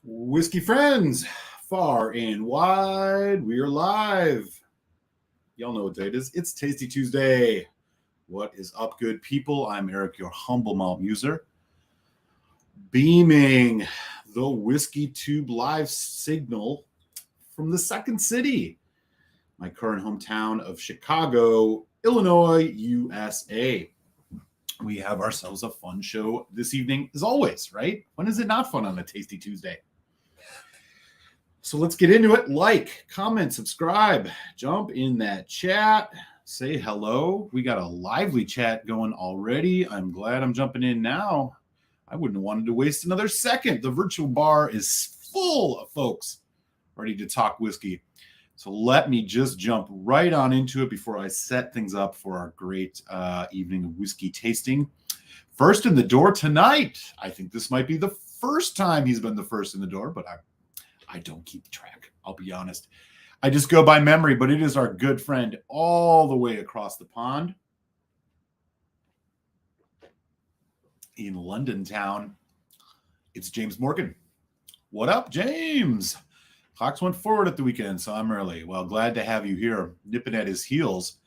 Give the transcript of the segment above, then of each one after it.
Whiskey friends, far and wide, we are live. Y'all know what day it is. It's Tasty Tuesday. What is up, good people? I'm Eric, your humble malt user, beaming the Whiskey Tube live signal from the Second City, my current hometown of Chicago, Illinois, USA. We have ourselves a fun show this evening, as always, right? When is it not fun on a Tasty Tuesday? So let's get into it. Like, comment, subscribe, jump in that chat, say hello. We got a lively chat going already. I'm glad I'm jumping in now. I wouldn't have wanted to waste another second. The virtual bar is full of folks ready to talk whiskey. So let me just jump right on into it before I set things up for our great evening of whiskey tasting. First in the door tonight. I think this might be the first time he's been the first in the door, but I don't keep track. I'll be honest. I just go by memory, but it is our good friend all the way across the pond in London town. It's James Morgan. What up, James? Clocks went forward at the weekend, so I'm early. Well, glad to have you here, nipping at his heels.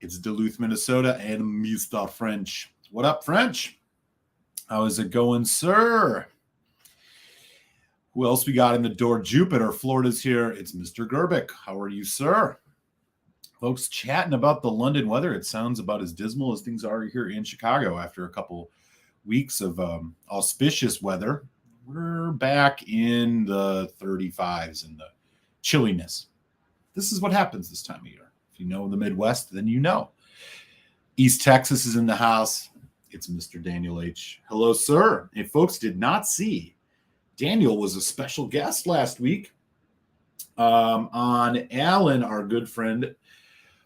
It's Duluth, Minnesota, and Mr. French. What up, French? How is it going, sir? Who else we got in the door? Jupiter, Florida's here. It's Mr. Gerbic. How are you, sir? Folks chatting about the London weather. It sounds about as dismal as things are here in Chicago after a couple weeks of auspicious weather. We're back in the 35s and the chilliness. This is what happens this time of year. If you know the Midwest, then you know. East Texas is in the house. It's Mr. Daniel H. Hello, sir. If folks did not see, Daniel was a special guest last week on Alan, our good friend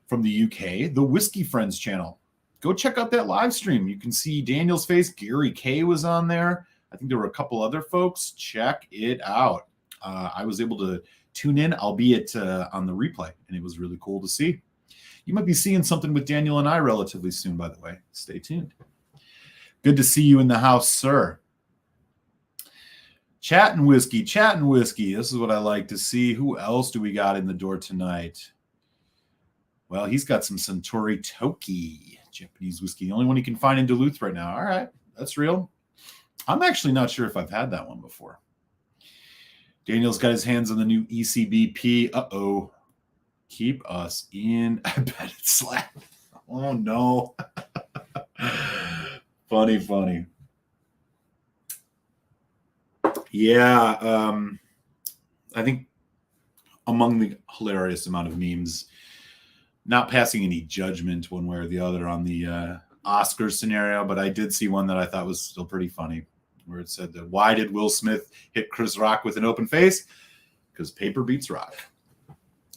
from the UK, the Whiskey Friends channel. Go check out that live stream. You can see Daniel's face. Gary Kay was on there. I think there were a couple other folks. Check it out. I was able to tune in, albeit on the replay, and it was really cool to see. You might be seeing something with Daniel and I relatively soon, by the way. Stay tuned. Good to see you in the house, sir. Chatting whiskey. This is what I like to see. Who else do we got in the door tonight? Well, he's got some Suntory Toki, Japanese whiskey. The only one you can find in Duluth right now. All right, that's real. I'm actually not sure if I've had that one before. Daniel's got his hands on the new ECBP. Uh-oh. Keep us in. I bet it's slap. Oh, no. Funny. Yeah, I think among the hilarious amount of memes, not passing any judgment one way or the other on the Oscars scenario, but I did see one that I thought was still pretty funny, where it said that why did Will Smith hit Chris Rock with an open face? Because paper beats rock.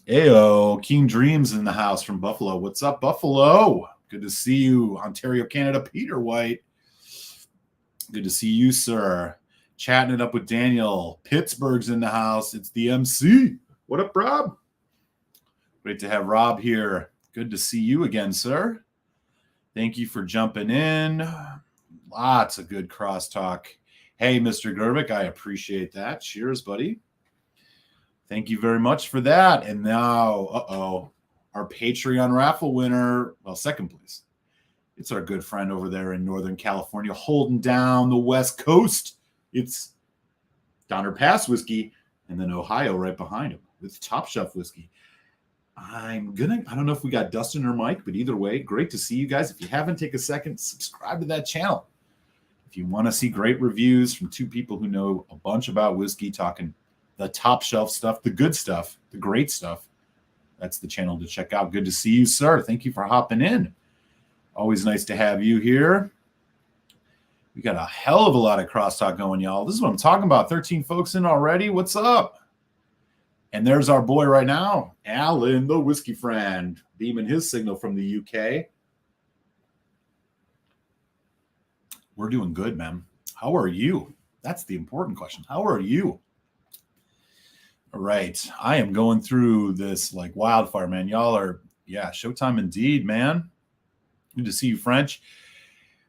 Ayo, Keen Dreams in the house from Buffalo. What's up, Buffalo? Good to see you, Ontario, Canada. Peter White. Good to see you, sir. Chatting it up with Daniel. Pittsburgh's in the house. It's the MC. What up, Rob? Great to have Rob here. Good to see you again, sir. Thank you for jumping in. Lots of good crosstalk. Hey, Mr. Gerbic, I appreciate that. Cheers, buddy. Thank you very much for that. And now, our Patreon raffle winner, well, second place. It's our good friend over there in Northern California, holding down the West Coast. It's Donner Pass whiskey, and then Ohio right behind him with Top Shelf whiskey. I don't know if we got Dustin or Mike, but either way, great to see you guys. If you haven't, take a second, subscribe to that channel. If you want to see great reviews from two people who know a bunch about whiskey, talking the top shelf stuff, the good stuff, the great stuff, that's the channel to check out. Good to see you, sir. Thank you for hopping in. Always nice to have you here. We got a hell of a lot of crosstalk going, y'all. This is what I'm talking about. 13 folks in already. What's up? And there's our boy right now, Alan, the whiskey friend, beaming his signal from the UK. We're doing good, man. How are you? That's the important question. How are you? All right. I am going through this like wildfire, man. Y'all are, yeah, showtime indeed, man. Good to see you, French.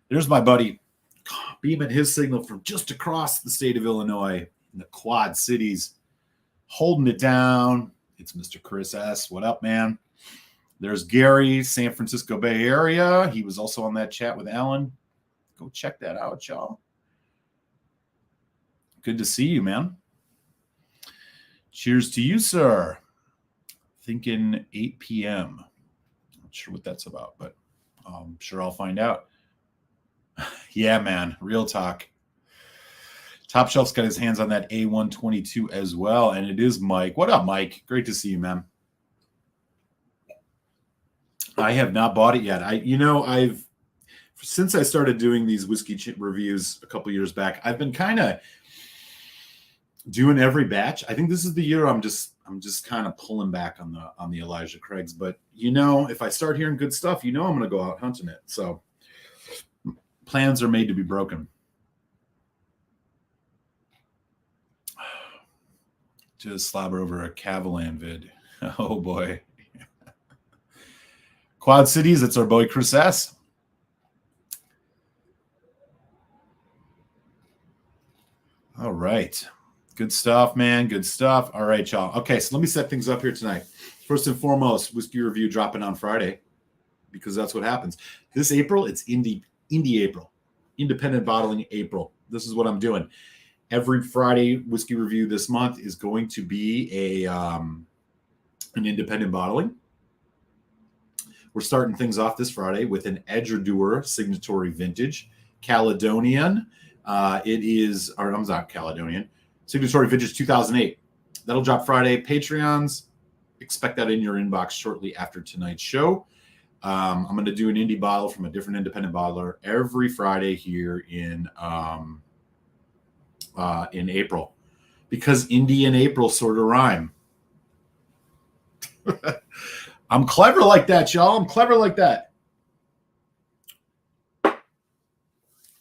There's my buddy beaming his signal from just across the state of Illinois. in the Quad Cities, holding it down. It's Mr. Chris S. What up, man? There's Gary, San Francisco Bay Area. He was also on that chat with Alan. Go check that out, y'all. Good to see you, man. Cheers to you, sir. Thinking 8 p.m. Not sure what that's about, but I'm sure I'll find out. Yeah, man. Real talk. Top Shelf's got his hands on that A122 as well, and it is Mike. What up, Mike? Great to see you, man. I have not bought it yet. I've since I started doing these whiskey reviews a couple years back, I've been kind of doing every batch. I think this is the year I'm just kind of pulling back on the Elijah Craig's. But if I start hearing good stuff, I'm going to go out hunting it. So plans are made to be broken. Just slobber over a Cavalan vid. Oh boy. Quad Cities, it's our boy Chris S. All right. Good stuff, man. Good stuff. All right, y'all. Okay, so let me set things up here tonight. First and foremost, whiskey review dropping on Friday because that's what happens. This April, it's Indie April. Independent Bottling April. This is what I'm doing. Every Friday whiskey review this month is going to be an independent bottling. We're starting things off this Friday with an Edgerdour Signatory Vintage Caledonian. I'm not Caledonian. Signatory Vintage 2008. That'll drop Friday. Patreons, expect that in your inbox shortly after tonight's show. I'm going to do an indie bottle from a different independent bottler every Friday here in April, because indie and April sort of rhyme. I'm clever like that, y'all. I'm clever like that.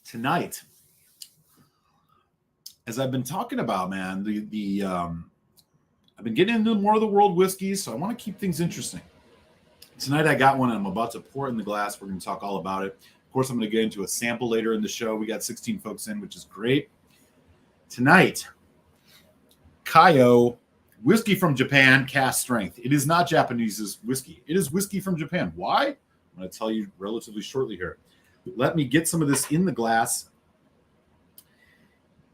Tonight, as I've been talking about, man, I've been getting into more of the world whiskeys, so I want to keep things interesting. Tonight I got one, and I'm about to pour it in the glass. We're going to talk all about it. Of course, I'm going to get into a sample later in the show. We got 16 folks in, which is great. Tonight, Kaiyo, whiskey from Japan, cask strength. It is not Japanese whiskey. It is whiskey from Japan. Why? I'm going to tell you relatively shortly here. Let me get some of this in the glass.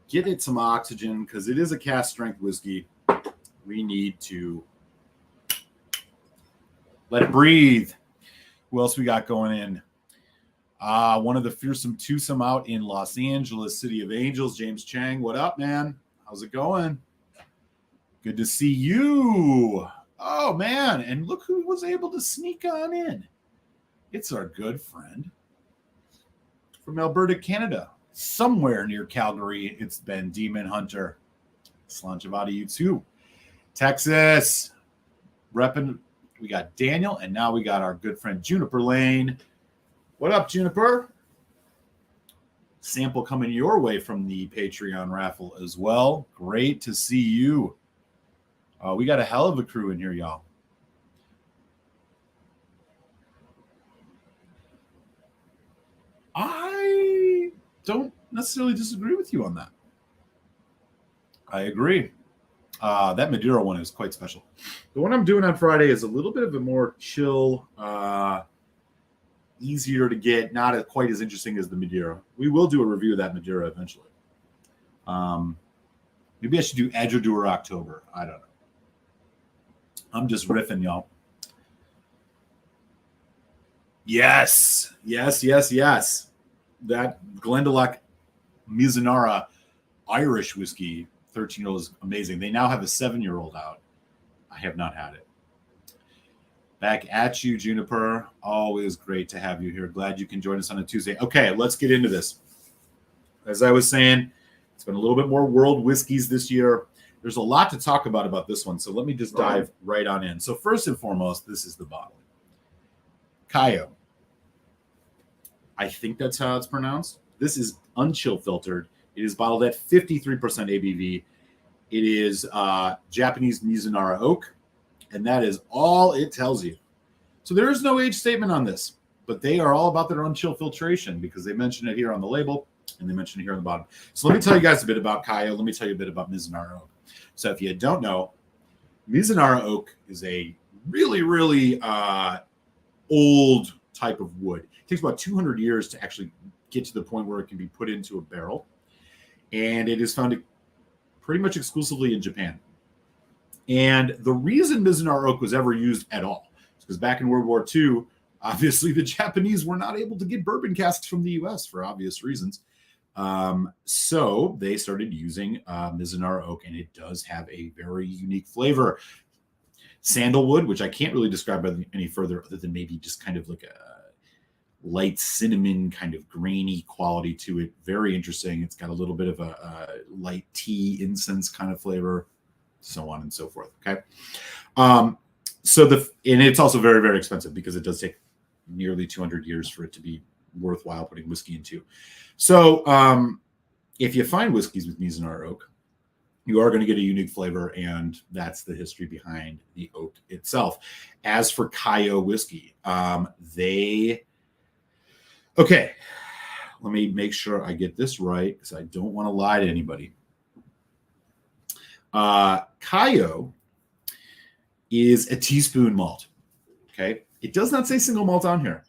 Get it some oxygen, because it is a cask strength whiskey. We need to let it breathe. Who else we got going in? One of the fearsome twosome out in Los Angeles, City of Angels, James Chang. What up, man? How's it going? Good to see you. Oh, man. And look who was able to sneak on in. It's our good friend from Alberta, Canada. Somewhere near Calgary, it's been Demon Hunter. Slanchevada, you too. Texas. Repping. We got Daniel, and now we got our good friend Juniper Lane. What up, Juniper? Sample coming your way from the Patreon raffle as well. Great to see you. We got a hell of a crew in here, y'all. I don't necessarily disagree with you on that. I agree. That Madeira one is quite special. The one I'm doing on Friday is a little bit of a more chill, easier to get, not quite as interesting as the Madeira. We will do a review of that Madeira eventually. Maybe I should do Edgerdour October. I don't know. I'm just riffing, y'all. Yes. That Glendalough Mizunara Irish whiskey, 13-year-old, is amazing. They now have a 7-year-old out. I have not had it. Back at you, Juniper. Always great to have you here. Glad you can join us on a Tuesday. Okay, let's get into this. As I was saying, it's been a little bit more world whiskeys this year. There's a lot to talk about this one, so let me just dive right on in. So first and foremost, this is the bottle. Kaiyo. I think that's how it's pronounced. This is unchill filtered. It is bottled at 53% ABV. It is Japanese Mizunara oak, and that is all it tells you. So there is no age statement on this, but they are all about their unchill filtration because they mention it here on the label. And they mentioned it here on the bottom. So let me tell you guys a bit about Kaiyo. Let me tell you a bit about Mizunara oak. So if you don't know, Mizunara oak is a really, really old type of wood. It takes about 200 years to actually get to the point where it can be put into a barrel. And it is found pretty much exclusively in Japan. And the reason Mizunara oak was ever used at all is because back in World War II, obviously the Japanese were not able to get bourbon casks from the US for obvious reasons. So they started using Mizunara oak, and it does have a very unique flavor. Sandalwood, which I can't really describe any further other than maybe just kind of like a light cinnamon kind of grainy quality to it. Very interesting. It's got a little bit of a light tea incense kind of flavor, so on and so forth. Okay. And it's also very, very expensive because it does take nearly 200 years for it to be worthwhile putting whiskey into. So if you find whiskeys with Mizunara oak, you are going to get a unique flavor, and that's the history behind the oak itself. As for Kaiyo whiskey, okay, let me make sure I get this right because I don't want to lie to anybody. Kaiyo is a teaspoon malt. Okay, it does not say single malt on here,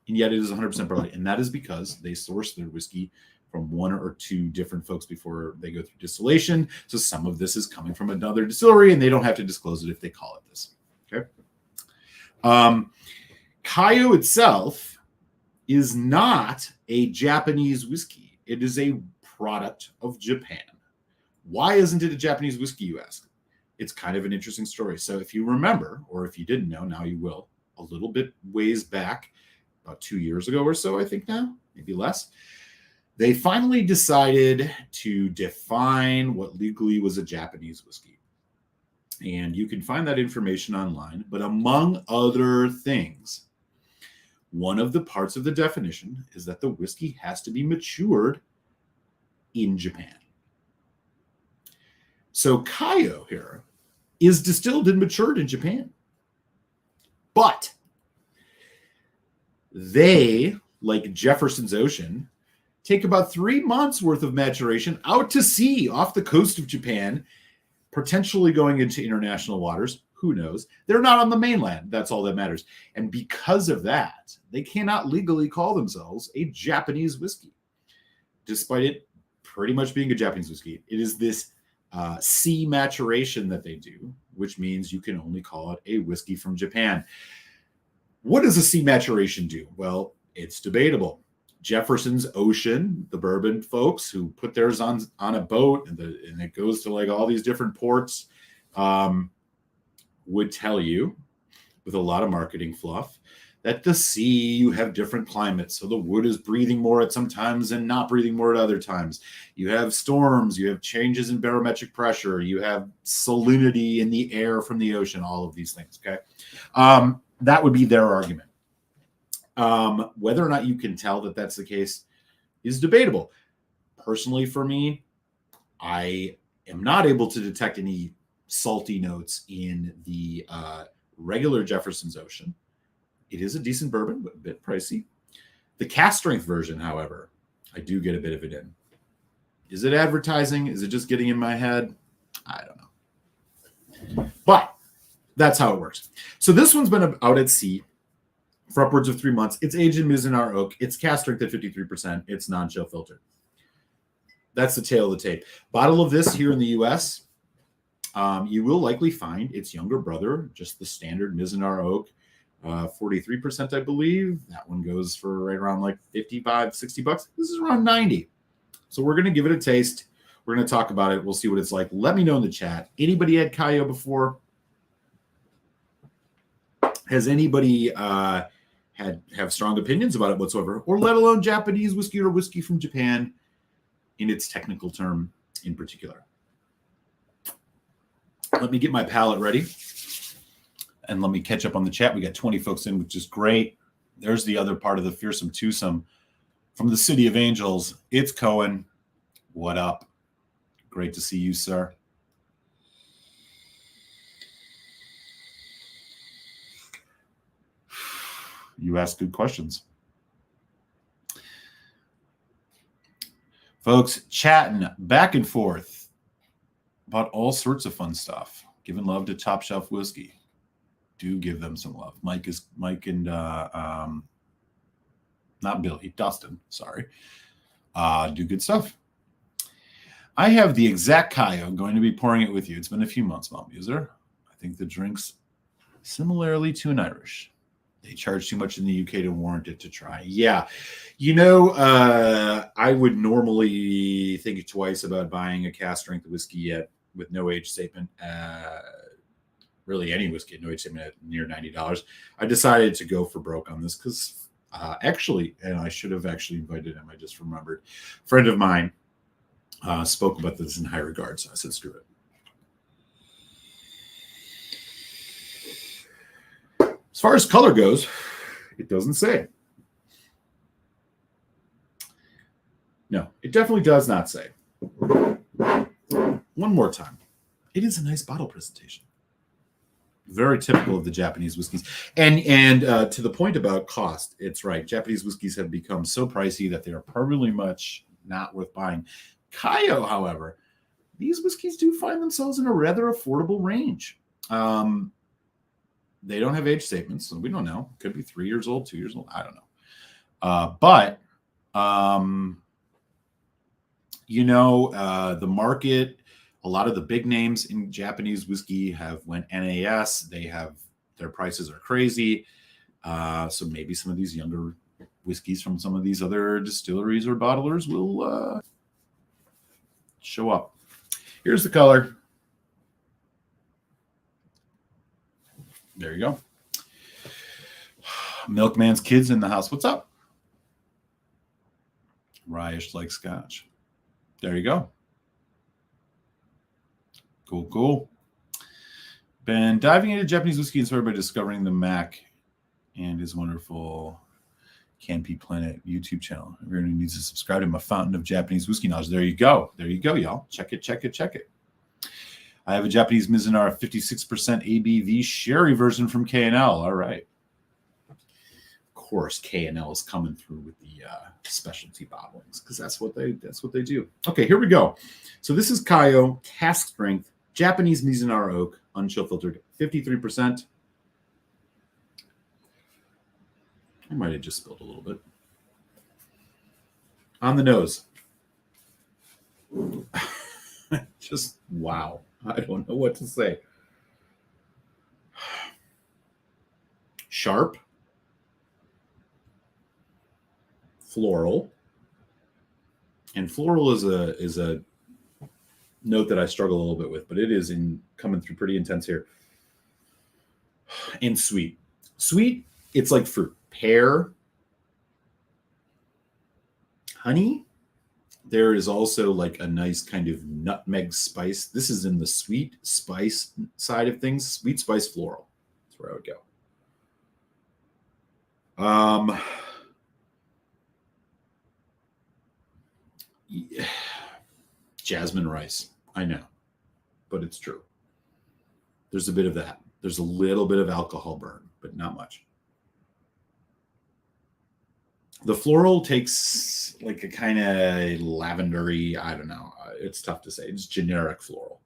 and yet it is 100% barley, and that is because they source their whiskey from one or two different folks before they go through distillation. So some of this is coming from another distillery, and they don't have to disclose it if they call it this. Okay. Kaiyo itself is not a Japanese whiskey. It is a product of Japan. Why isn't it a Japanese whiskey, you ask? It's kind of an interesting story. So if you remember, or if you didn't know, now you will, a little bit ways back, about 2 years ago or so, I think now, maybe less, they finally decided to define what legally was a Japanese whiskey. And you can find that information online. But among other things, one of the parts of the definition is that the whiskey has to be matured in Japan. So Kaiyo here is distilled and matured in Japan. But they, like Jefferson's Ocean, take about 3 months worth of maturation out to sea off the coast of Japan, potentially going into international waters. Who knows? They're not on the mainland. That's all that matters. And because of that, they cannot legally call themselves a Japanese whiskey, despite it pretty much being a Japanese whiskey. It is this sea maturation that they do, which means you can only call it a whiskey from Japan. What does a sea maturation do? Well, it's debatable. Jefferson's Ocean, the bourbon folks who put theirs on a boat and it goes to like all these different ports, would tell you with a lot of marketing fluff that the sea, you have different climates. So the wood is breathing more at some times and not breathing more at other times. You have storms, you have changes in barometric pressure, you have salinity in the air from the ocean, all of these things. Okay. That would be their argument. Whether or not you can tell that that's the case is debatable. Personally, for me, I am not able to detect any salty notes in the regular Jefferson's Ocean. It is a decent bourbon, but a bit pricey. The cask strength version, however, I do get a bit of it in. Is it advertising? Is it just getting in my head? I don't know. But that's how it works. So this one's been out at sea for upwards of 3 months. It's aged in Mizunara oak. It's cask strength at 53%. It's non-chill filtered. That's the tail of the tape. Bottle of this here in the U.S., you will likely find its younger brother, just the standard Mizunara oak, 43%, I believe. That one goes for right around like 55, 60 bucks. This is around 90. So we're going to give it a taste. We're going to talk about it. We'll see what it's like. Let me know in the chat. Anybody had Kaiyo before? Has anybody have strong opinions about it whatsoever, or let alone Japanese whiskey or whiskey from Japan in its technical term in particular? Let me get my palate ready, and let me catch up on the chat. We got 20 folks in, which is great. There's the other part of the fearsome twosome from the City of Angels. It's Cohen. What up? Great to see you, sir. You ask good questions. Folks chatting back and forth about all sorts of fun stuff. Giving love to Top Shelf Whiskey. Do give them some love. Mike and not Billy, Dustin, sorry. Do good stuff. I have the exact Kaiyo. I'm going to be pouring it with you. It's been a few months, Mom User. I think the drink's similarly to an Irish. They charge too much in the UK to warrant it to try. Yeah. I would normally think twice about buying a cask strength whiskey yet with no age statement. Really any whiskey at no age statement at near $90. I decided to go for broke on this because actually, and I should have actually invited him, I just remembered, a friend of mine spoke about this in high regard, so I said, screw it. As far as color goes, it doesn't say. No, it definitely does not say. One more time. It is a nice bottle presentation. Very typical of the Japanese whiskeys. And to the point about cost, it's right. Japanese whiskeys have become so pricey that they are probably much not worth buying. Kaiyo, however, these whiskeys do find themselves in a rather affordable range. They don't have age statements, so we don't know. Could be 3 years old, 2 years old. I don't know. The market, a lot of the big names in Japanese whiskey have went NAS. Their prices are crazy. So maybe some of these younger whiskeys from some of these other distilleries or bottlers will show up. Here's the color. There you go. Milkman's kids in the house. What's up? Ryish like scotch. There you go. Cool. Been diving into Japanese whiskey inspired by discovering the Mac and his wonderful Canpy Planet YouTube channel. Everyone who needs to subscribe to my fountain of Japanese whiskey knowledge. There you go, y'all. Check it. I have a Japanese Mizunara 56% ABV sherry version from K&L. All right. Of course, K&L is coming through with the specialty bottlings because that's what they do. Okay, here we go. So this is Kaiyo cask strength Japanese Mizunara oak, unchill filtered, 53%. I might have just spilled a little bit. On the nose. Just wow. I don't know what to say. Sharp. Floral. And floral is a note that I struggle a little bit with, but it is coming through pretty intense here. And sweet. Sweet, it's like fruit. Pear. Honey. There is also like a nice kind of nutmeg spice. This is in the sweet spice side of things. Sweet spice floral. That's where I would go. Yeah. Jasmine rice. I know, but it's true. There's a bit of that. There's a little bit of alcohol burn, but not much. The floral takes like a kind of lavendery, I don't know. It's tough to say. It's generic floral.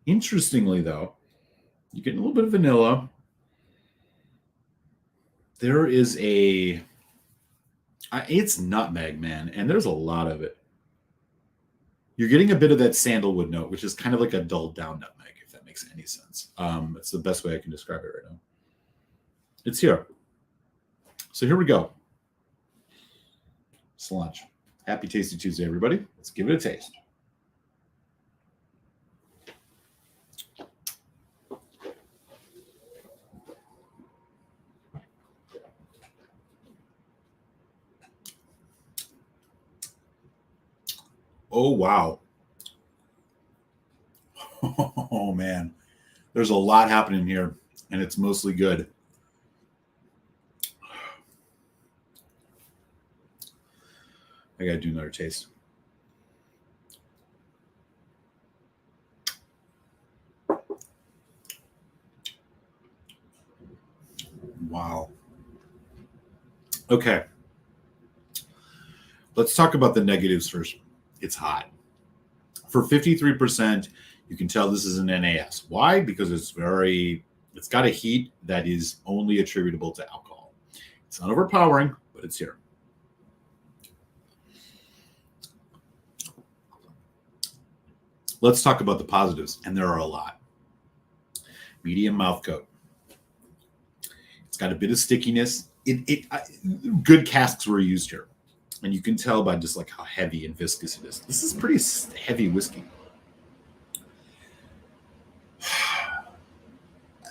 Interestingly, though, you get a little bit of vanilla. There is it's nutmeg, man, and there's a lot of it. You're getting a bit of that sandalwood note, which is kind of like a dulled down nutmeg, if that makes any sense. It's the best way I can describe it right now. It's here. So here we go. Cilantro. Happy Tasty Tuesday, everybody. Let's give it a taste. Oh, wow. Oh, man. There's a lot happening here, and it's mostly good. I gotta do another taste. Wow. Okay. Let's talk about the negatives first. It's hot. For 53%, you can tell this is an NAS. Why? Because it's got a heat that is only attributable to alcohol. It's not overpowering, but it's here. Let's talk about the positives, and there are a lot. Medium mouth coat. It's got a bit of stickiness. Good casks were used here, and you can tell by just like how heavy and viscous it is. This is pretty heavy whiskey.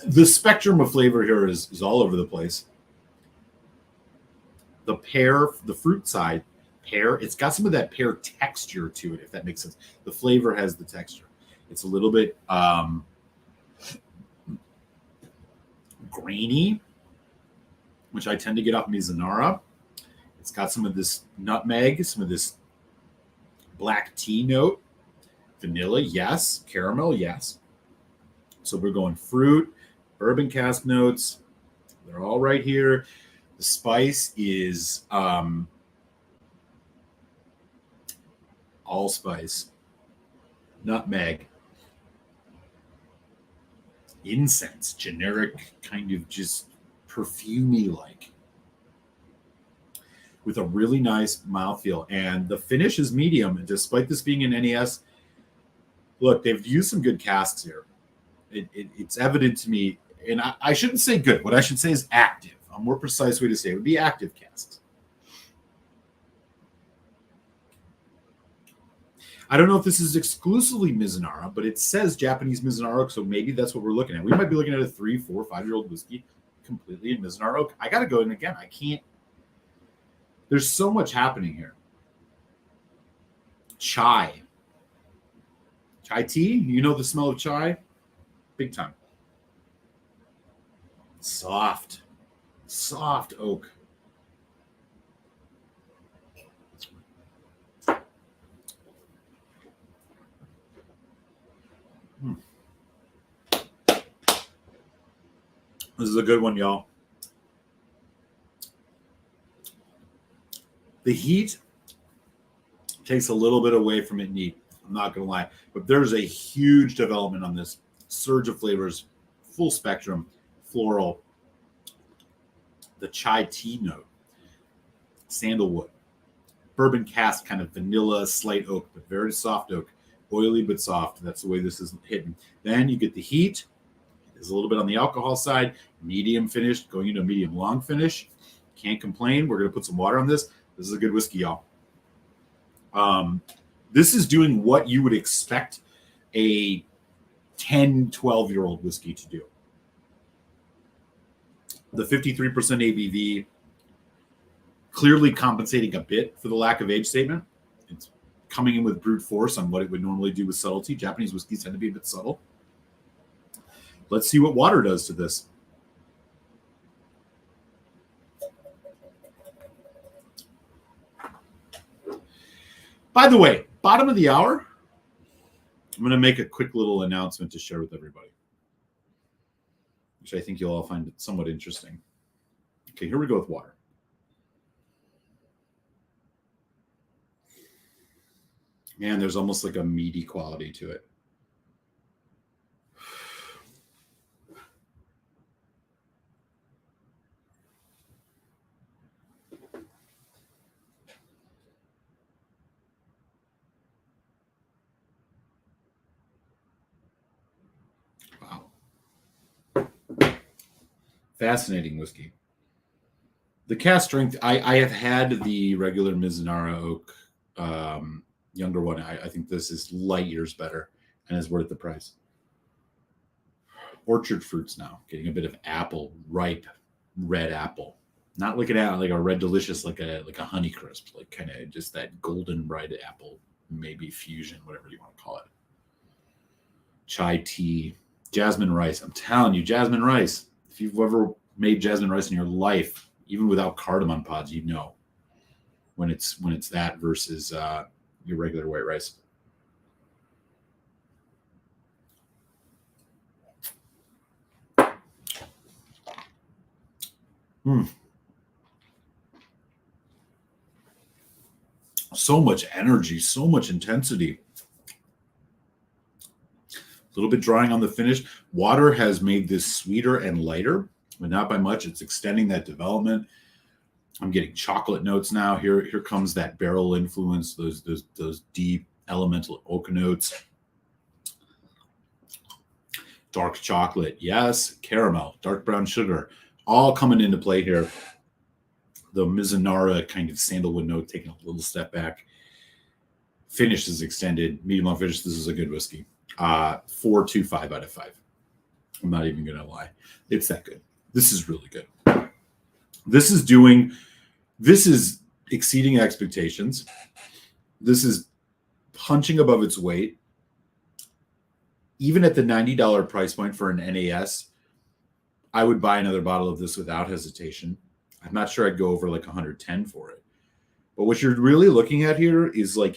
The spectrum of flavor here is all over the place. The pear, the fruit side, pear, it's got some of that pear texture to it, if that makes sense. The flavor has the texture. It's a little bit grainy, which I tend to get off Mizunara. It's got some of this nutmeg, some of this black tea note, vanilla, yes, caramel, yes. So we're going fruit, bourbon cask notes. They're all right here. The spice is allspice, nutmeg, incense, generic kind of just perfumey like, with a really nice mouthfeel. And the finish is medium. And despite this being an NES, look, they've used some good casks here. It's evident to me, and I shouldn't say good. What I should say is active. A more precise way to say it would be active casks. I don't know if this is exclusively Mizunara, but it says Japanese Mizunara oak, so maybe that's what we're looking at. We might be looking at a 3, 4, 5-year-old whiskey completely in Mizunara oak. I got to go in again. I can't. There's so much happening here. Chai. Chai tea? You know the smell of chai? Big time. Soft oak. This is a good one, y'all. The heat takes a little bit away from it neat. I'm not going to lie. But there's a huge development on this. Surge of flavors, full spectrum, floral. The chai tea note, sandalwood, bourbon cask, kind of vanilla, slight oak, but very soft oak, oily but soft. That's the way this is hitting. Then you get the heat. There's a little bit on the alcohol side, medium finished, going into a medium long finish. Can't complain. We're going to put some water on this. This is a good whiskey, y'all. This is doing what you would expect a 10, 12-year-old whiskey to do. The 53% ABV clearly compensating a bit for the lack of age statement. It's coming in with brute force on what it would normally do with subtlety. Japanese whiskeys tend to be a bit subtle. Let's see what water does to this. By the way, bottom of the hour, I'm going to make a quick little announcement to share with everybody, which I think you'll all find somewhat interesting. Okay, here we go with water. Man, there's almost like a meaty quality to it. Fascinating whiskey. The cask strength, I have had the regular Mizunara oak younger one. I think this is light years better and is worth the price. Orchard fruits now, getting a bit of apple, ripe red apple. Not looking at like a red delicious, like a honey crisp, like kind of just that golden red apple, maybe fusion, whatever you want to call it. Chai tea, jasmine rice. I'm telling you, jasmine rice. If you've ever made jasmine rice in your life, even without cardamom pods, you know when it's that versus your regular white rice. So much energy, so much intensity. A little bit drying on the finish. Water has made this sweeter and lighter, but not by much. It's extending that development. I'm getting chocolate notes now. Here comes that barrel influence, those deep elemental oak notes. Dark chocolate, yes. Caramel, dark brown sugar, all coming into play here. The Mizunara kind of sandalwood note taking a little step back. Finish is extended. Medium long finish. This is a good whiskey. 4.25 out of 5. I'm not even going to lie. It's that good. This is really good. This is exceeding expectations. This is punching above its weight. Even at the $90 price point for an NAS, I would buy another bottle of this without hesitation. I'm not sure I'd go over like 110 for it. But what you're really looking at here is like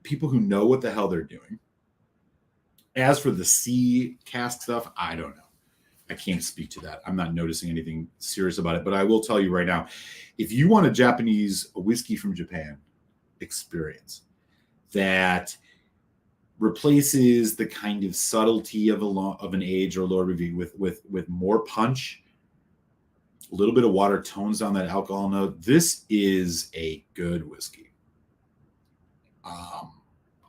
people who know what the hell they're doing. As for the cask stuff, I don't know. I can't speak to that. I'm not noticing anything serious about it. But I will tell you right now, if you want a Japanese whiskey from Japan experience that replaces the kind of subtlety of an age or lower review with more punch, a little bit of water tones down that alcohol note, this is a good whiskey.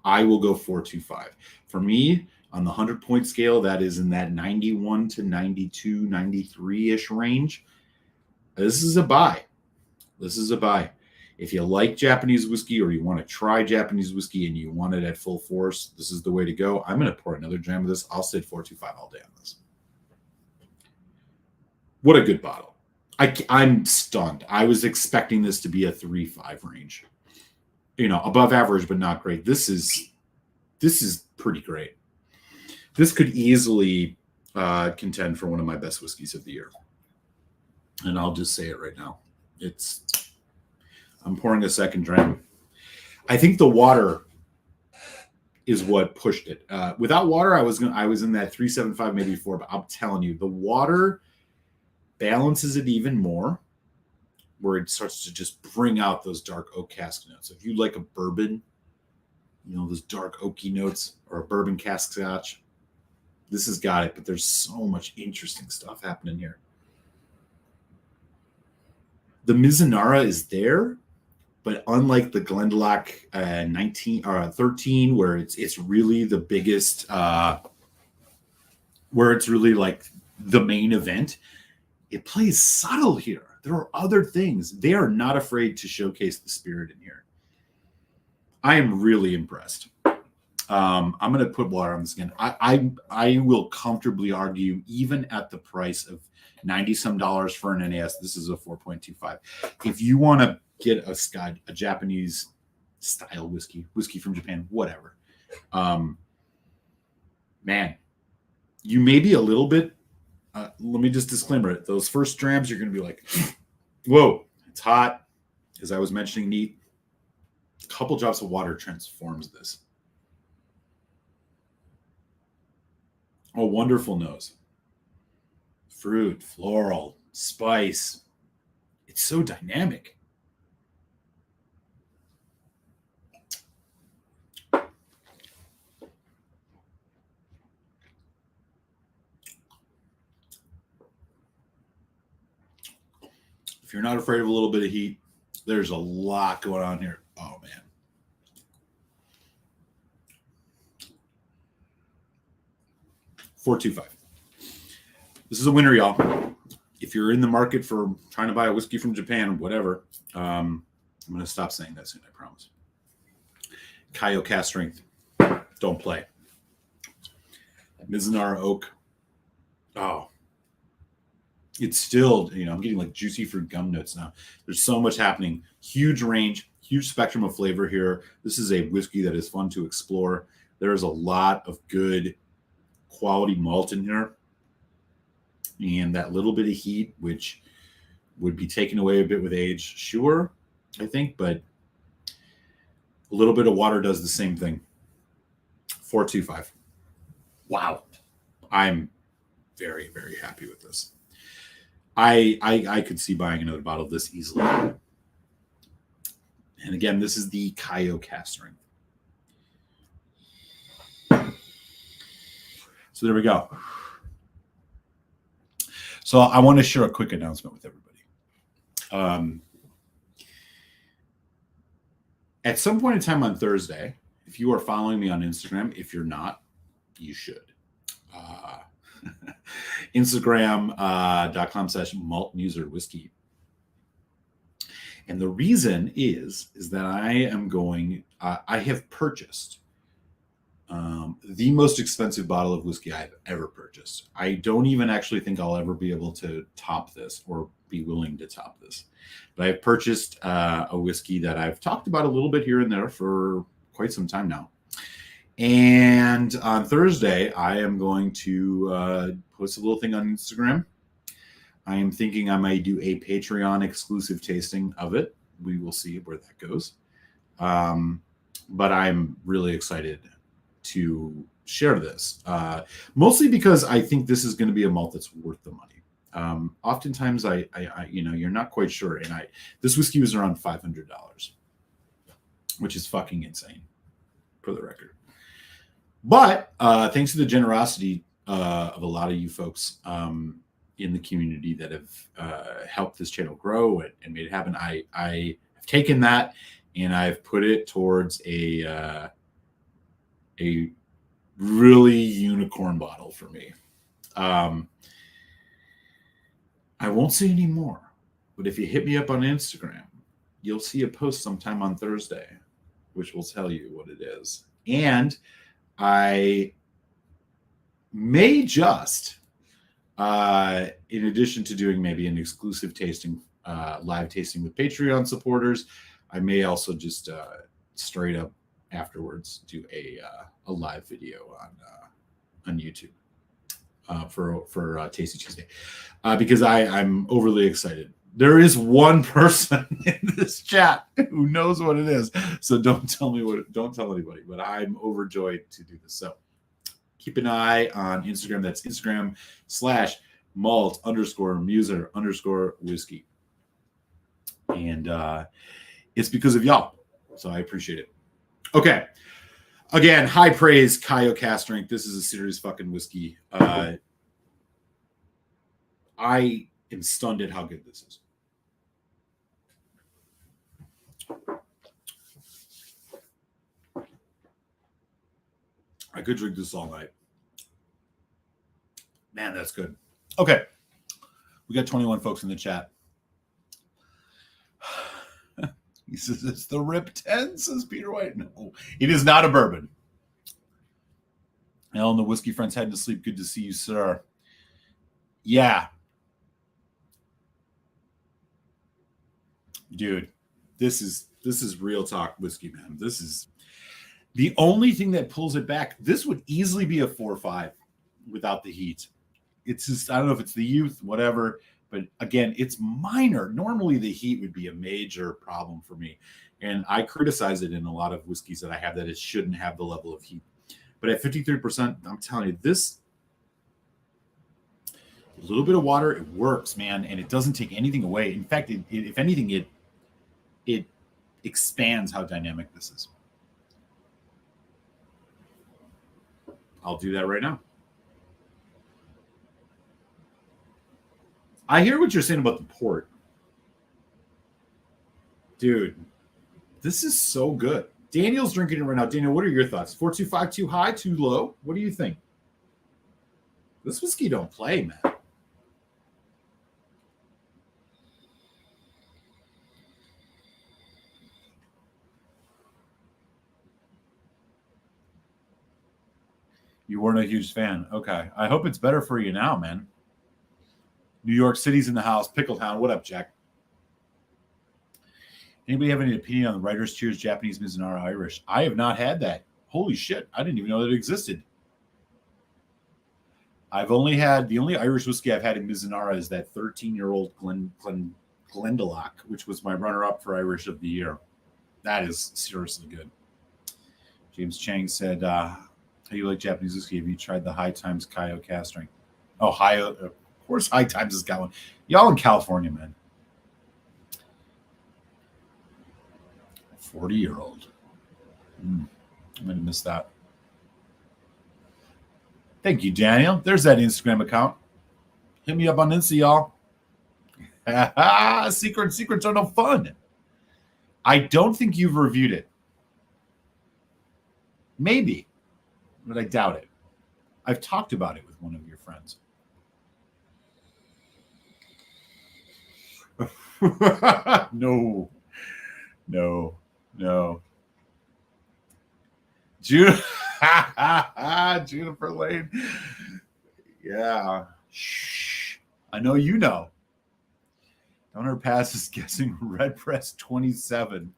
I will go 4.25. For me, on the 100-point scale, that is in that 91 to 92, 93-ish range. This is a buy. This is a buy. If you like Japanese whiskey or you want to try Japanese whiskey and you want it at full force, this is the way to go. I'm going to pour another dram of this. I'll say 4.25 all day on this. What a good bottle. I'm stunned. I was expecting this to be a 3.5 range. Above average, but not great. This is pretty great. This could easily contend for one of my best whiskeys of the year. And I'll just say it right now. I'm pouring a second dram. I think the water is what pushed it. Without water, I was in that 3.75, maybe 4. But I'm telling you, the water balances it even more, where it starts to just bring out those dark oak cask notes. If you like a bourbon, those dark oaky notes, or a bourbon cask scotch, this has got it. But there's so much interesting stuff happening here. The Mizunara is there, but unlike the Glendalough 19 or 13, where it's really the biggest, where it's really like the main event, it plays subtle here. There are other things. They are not afraid to showcase the spirit in here. I am really impressed. I'm going to put water on this again. I will comfortably argue, even at the price of $90-some for an NAS, this is a 4.25. If you want to get a Japanese style whiskey from Japan, whatever, man, you may be a little bit. Let me just disclaimer it. Those first drams, you're going to be like, whoa, it's hot. As I was mentioning, neat. A couple drops of water transforms this. Oh, wonderful nose. Fruit, floral, spice. It's so dynamic. If you're not afraid of a little bit of heat, there's a lot going on here. Oh, man. $4.25. This is a winner, y'all. If you're in the market for trying to buy a whiskey from Japan, whatever, I'm going to stop saying that soon, I promise. Kaiyo cast strength. Don't play. Mizunara oak. Oh. It's still, I'm getting like juicy fruit gum notes now. There's so much happening. Huge range, huge spectrum of flavor here. This is a whiskey that is fun to explore. There is a lot of good quality malt in here. And that little bit of heat, which would be taken away a bit with age, sure, I think, but a little bit of water does the same thing. 4.25. Wow. I'm very, very happy with this. I could see buying another bottle of this easily. And again, this is the Kaiyo cask strength. So there we go. So I want to share a quick announcement with everybody. At some point in time on Thursday, if you are following me on Instagram, if you're not, you should. Instagram.com/maltmuserwhiskey. And the reason is that I am going, I have purchased the most expensive bottle of whiskey I've ever purchased. I don't even actually think I'll ever be able to top this or be willing to top this. But I've purchased a whiskey that I've talked about a little bit here and there for quite some time now. And on Thursday, I am going to post a little thing on Instagram. I am thinking I might do a Patreon exclusive tasting of it. We will see where that goes. But I'm really excited to share this, mostly because I think this is going to be a malt that's worth the money. Oftentimes, I you're not quite sure, and this whiskey was around $500, which is fucking insane, for the record. But thanks to the generosity of a lot of you folks in the community that have helped this channel grow and made it happen, I have taken that and I've put it towards a really unicorn bottle for me. I won't say any more, but if you hit me up on Instagram, you'll see a post sometime on Thursday, which will tell you what it is. And I may just, in addition to doing maybe an exclusive tasting, live tasting with Patreon supporters, I may also just straight up afterwards do a live video on YouTube for Tasty Tuesday, because I'm overly excited. There is one person in this chat who knows what it is, so don't tell anybody. But I'm overjoyed to do this. So keep an eye on Instagram. That's Instagram/malt_muser_whiskey, and it's because of y'all. So I appreciate it. Okay. Again, high praise, Kaiyo cask strength. This is a serious fucking whiskey. I am stunned at how good this is. I could drink this all night. Man, that's good. Okay. We got 21 folks in the chat. He says it's the Rip 10, says Peter White. No, it is not a bourbon. Ellen, the whiskey friend's heading to sleep. Good to see you, sir. Yeah. Dude, this is real talk whiskey, man. This is the only thing that pulls it back. This would easily be a 4 or 5 without the heat. It's just, I don't know if it's the youth, whatever. But again, it's minor. Normally, the heat would be a major problem for me. And I criticize it in a lot of whiskeys that I have, that it shouldn't have the level of heat. But at 53%, I'm telling you, this, a little bit of water, it works, man. And it doesn't take anything away. In fact, if anything, it expands how dynamic this is. I'll do that right now. I hear what you're saying about the port. Dude, this is so good. Daniel's drinking it right now. Daniel, what are your thoughts? 425 too high, too low? What do you think? This whiskey don't play, man. You weren't a huge fan. Okay. I hope it's better for you now, man. New York City's in the house. Pickletown. What up, Jack? Anybody have any opinion on the Writer's Cheers Japanese Mizunara Irish? I have not had that. Holy shit. I didn't even know that it existed. I've only had, the only Irish whiskey I've had in Mizunara is that 13-year-old Glendalough, which was my runner-up for Irish of the Year. That is seriously good. James Chang said, how do you like Japanese whiskey? Have you tried the High Times Kaiyo cask strength? Oh, of course High Times has got one. Y'all in California, man. 40-year-old. I'm going to miss that. Thank you, Daniel. There's that Instagram account. Hit me up on Insta, y'all. Secrets are no fun. I don't think you've reviewed it. Maybe, but I doubt it. I've talked about it with one of your friends. No. Juniper Lane. Yeah. Shh. I know you know. Donor Pass is guessing Red Press 27.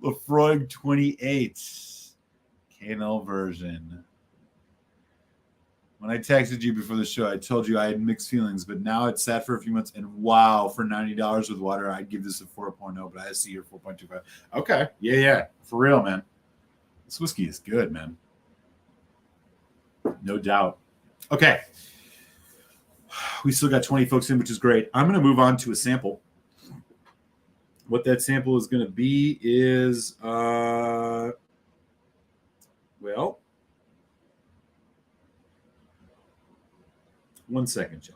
Lefroy 28. KNL version. When I texted you before the show, I told you I had mixed feelings, but now it's sat for a few months, and wow, for $90 with water, I'd give this a 4.0, but I see your 4.25. Okay. Yeah. For real, man. This whiskey is good, man. No doubt. Okay. We still got 20 folks in, which is great. I'm going to move on to a sample. What that sample is going to be is, well, one second, Joe.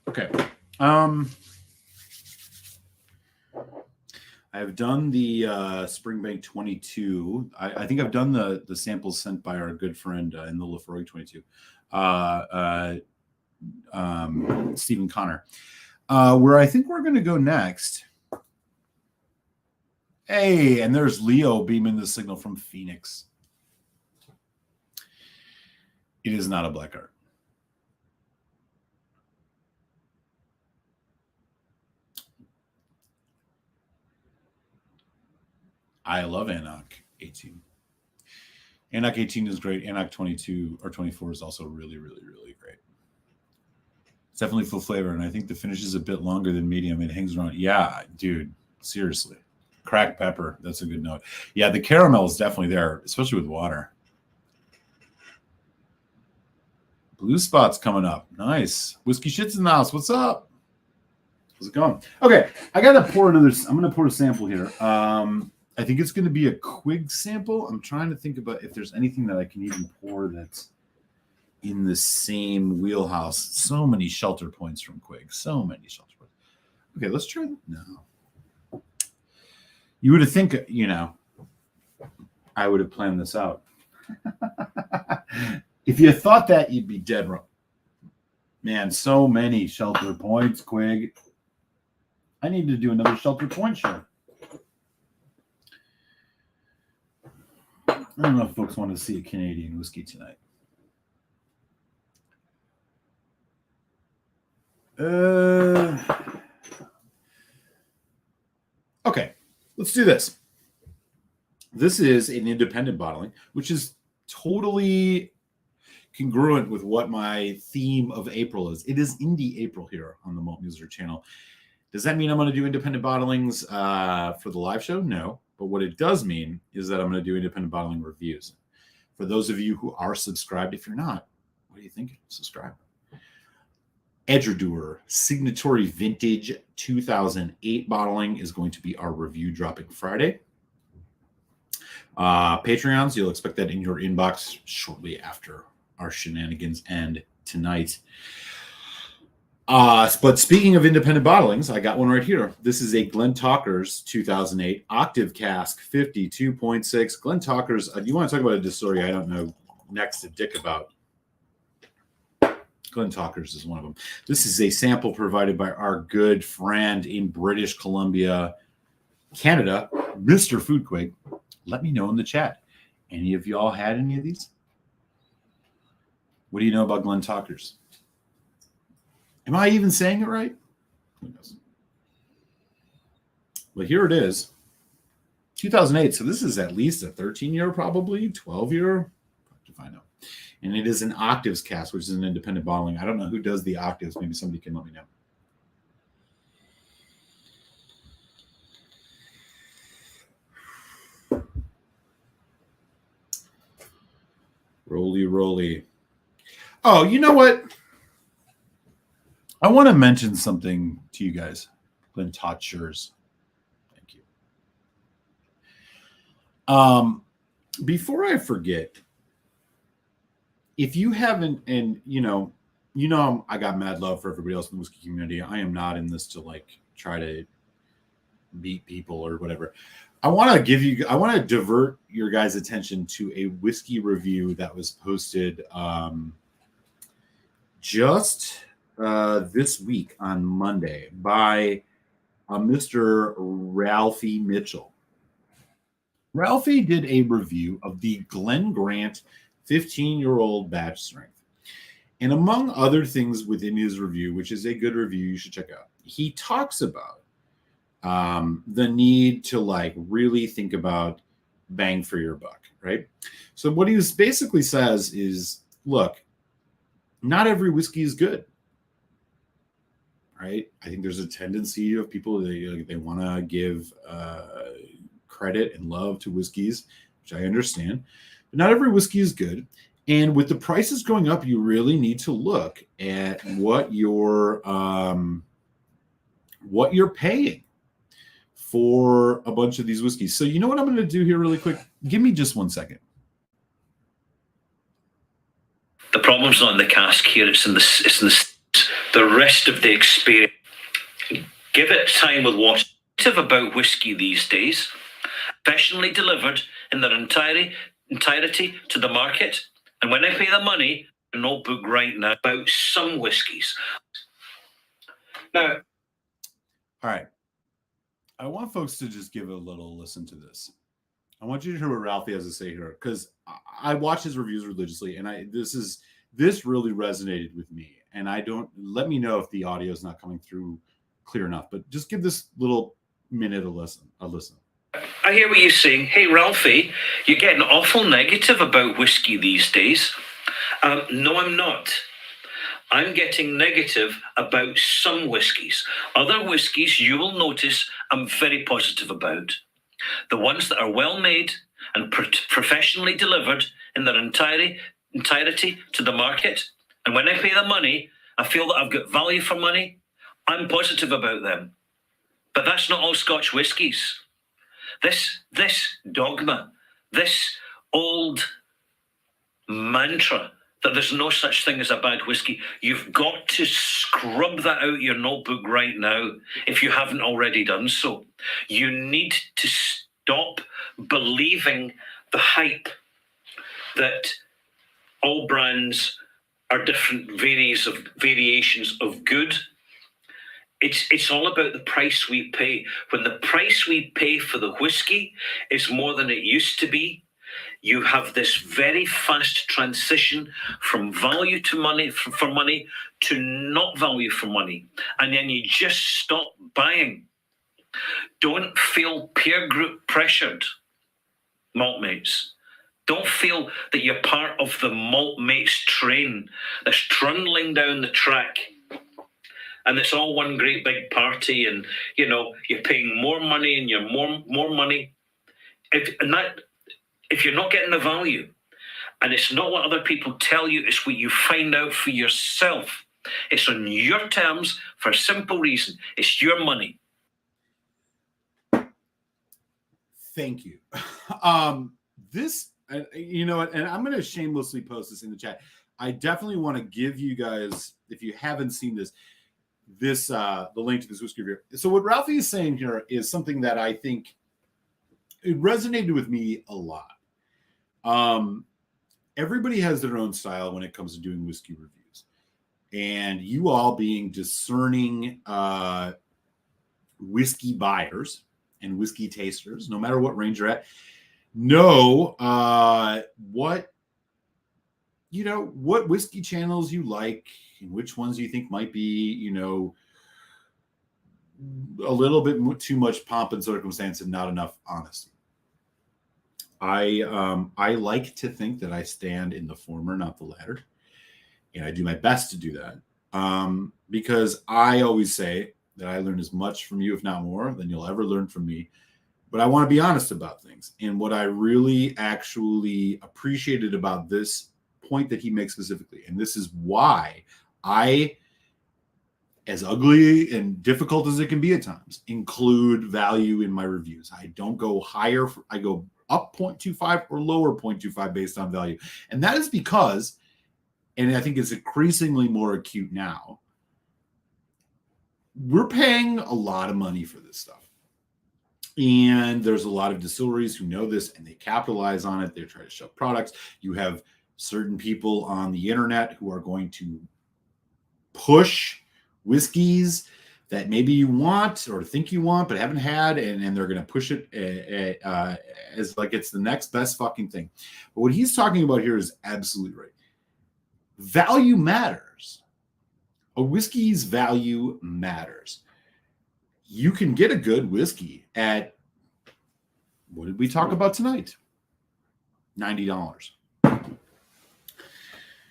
Okay. I've done the Springbank 22. I think I've done the samples sent by our good friend in the Lefroy 22, Stephen Connor. Where I think we're going to go next. Hey, and there's Leo beaming the signal from Phoenix. It is not a black art. I love Anok 18. Anok 18 is great. Anok 22 or 24 is also really, really, really great. It's definitely full flavor, and I think the finish is a bit longer than medium. It hangs around. Yeah, dude, seriously. Cracked pepper, that's a good note. Yeah, the caramel is definitely there, especially with water. Blue Spot's coming up. Nice. Whiskey Shit's in the house. What's up? How's it going? Okay, I got to pour another. I'm going to pour a sample here. I think it's going to be a Quig sample. I'm trying to think about if there's anything that I can even pour that's in the same wheelhouse. So many shelter points from Quig. So many shelter points. Okay, let's try. No. You would have think, I would have planned this out. If you thought that, you'd be dead wrong. Man, so many shelter points, Quig. I need to do another shelter point show. I don't know if folks want to see a Canadian whiskey tonight. Okay, let's do this. This is an independent bottling, which is totally congruent with what my theme of April is. It is Indie April here on the Malt Muser channel. Does that mean I'm going to do independent bottlings for the live show? No. But what it does mean is that I'm going to do independent bottling reviews. For those of you who are subscribed, if you're not, what do you think? Subscribe. Edgerdour Signatory Vintage 2008 bottling is going to be our review dropping Friday. Patreons, you'll expect that in your inbox shortly after our shenanigans end tonight. But speaking of independent bottlings, I got one right here. This is a Glen Talker's 2008 Octave Cask 52.6. Glen Talker's, you want to talk about a distillery I don't know next to Dick about. Glen Talker's is one of them. This is a sample provided by our good friend in British Columbia, Canada, Mr. Foodquake. Let me know in the chat. Any of y'all had any of these? What do you know about Glen Talker's? Am I even saying it right? Who knows? Well, here it is. 2008. So this is at least a 13-year, probably 12-year. To find out. And it is an Octaves cask, which is an independent bottling. I don't know who does the Octaves. Maybe somebody can let me know. Roly. Oh, you know what? I want to mention something to you guys. Glenn Totchers. Thank you. Before I forget, if you haven't, and I got mad love for everybody else in the whiskey community. I am not in this to like try to beat people or whatever. I want to divert your guys' attention to a whiskey review that was posted just this week on Monday by Mr. Ralphie Mitchell. Ralphie did a review of the Glen Grant 15-year-old batch strength. And among other things within his review, which is a good review you should check out, he talks about the need to like really think about bang for your buck, right? So what he basically says is, look, not every whiskey is good, right? I think there's a tendency of people they want to give credit and love to whiskeys, which I understand, but not every whiskey is good. And with the prices going up, you really need to look at what you're paying for a bunch of these whiskeys. So you know what I'm going to do here really quick? Give me just 1 second. The problem's not in the cask here. It's in the rest of the experience. Give it time with what's about whiskey these days. Professionally delivered in their entirety to the market. And when I pay the money, a notebook right now about some whiskies. Now, all right. I want folks to just give a little listen to this. I want you to hear what Ralphie has to say here, because I watch his reviews religiously, and this really resonated with me. And let me know if the audio is not coming through clear enough, but just give this little minute a listen. I hear what you're saying. Hey, Ralphie, you're getting awful negative about whiskey these days. No, I'm not. I'm getting negative about some whiskies. Other whiskies, you will notice, I'm very positive about. The ones that are well made and professionally delivered in their entirety to the market. And when I pay the money, I feel that I've got value for money. I'm positive about them. But that's not all Scotch whiskies. This dogma, this old mantra that there's no such thing as a bad whiskey, you've got to scrub that out your notebook right now if you haven't already done so. You need to stop believing the hype that all brands are different variations of good. It's all about the price we pay. When the price we pay for the whiskey is more than it used to be, you have this very fast transition from value to money, for money, to not value for money. And then you just stop buying. Don't feel peer group pressured, malt mates. Don't feel that you're part of the malt mates train that's trundling down the track. And it's all one great big party, and you're paying more money and you're more money. If you're not getting the value, and it's not what other people tell you, it's what you find out for yourself. It's on your terms for a simple reason. It's your money. Thank you. This, you know what, and I'm going to shamelessly post this in the chat. I definitely want to give you guys, if you haven't seen this, the link to this whiskey review. So what Ralphie is saying here is something that I think it resonated with me a lot. Everybody has their own style when it comes to doing whiskey reviews, and you all being discerning whiskey buyers and whiskey tasters, no matter what range you're at, know what whiskey channels you like and which ones you think might be, a little bit too much pomp and circumstance and not enough honesty. I like to think that I stand in the former, not the latter, and I do my best to do that. Because I always say that I learn as much from you, if not more, than you'll ever learn from me. But I want to be honest about things. And what I really actually appreciated about this point that he makes specifically, and this is why I, as ugly and difficult as it can be at times, include value in my reviews. I don't go higher. I go up 0.25 or lower 0.25 based on value. And that is because, and I think it's increasingly more acute now, we're paying a lot of money for this stuff. And there's a lot of distilleries who know this and they capitalize on it. They try to shove products. You have certain people on the internet who are going to push whiskeys that maybe you want or think you want but haven't had, and they're going to push it as like it's the next best fucking thing. But what he's talking about here is absolutely right. Value matters. A whiskey's value matters. You can get a good whiskey at, what did we talk about tonight? $90.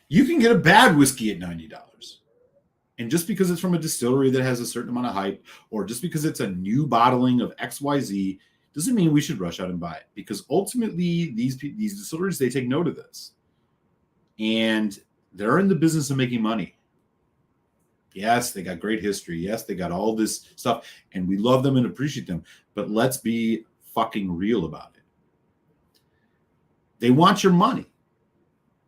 You can get a bad whiskey at $90. And just because it's from a distillery that has a certain amount of hype, or just because it's a new bottling of XYZ, doesn't mean we should rush out and buy it. Because ultimately, these distilleries, they take note of this. And they're in the business of making money. Yes, they got great history. Yes, they got all this stuff. And we love them and appreciate them. But let's be fucking real about it. They want your money.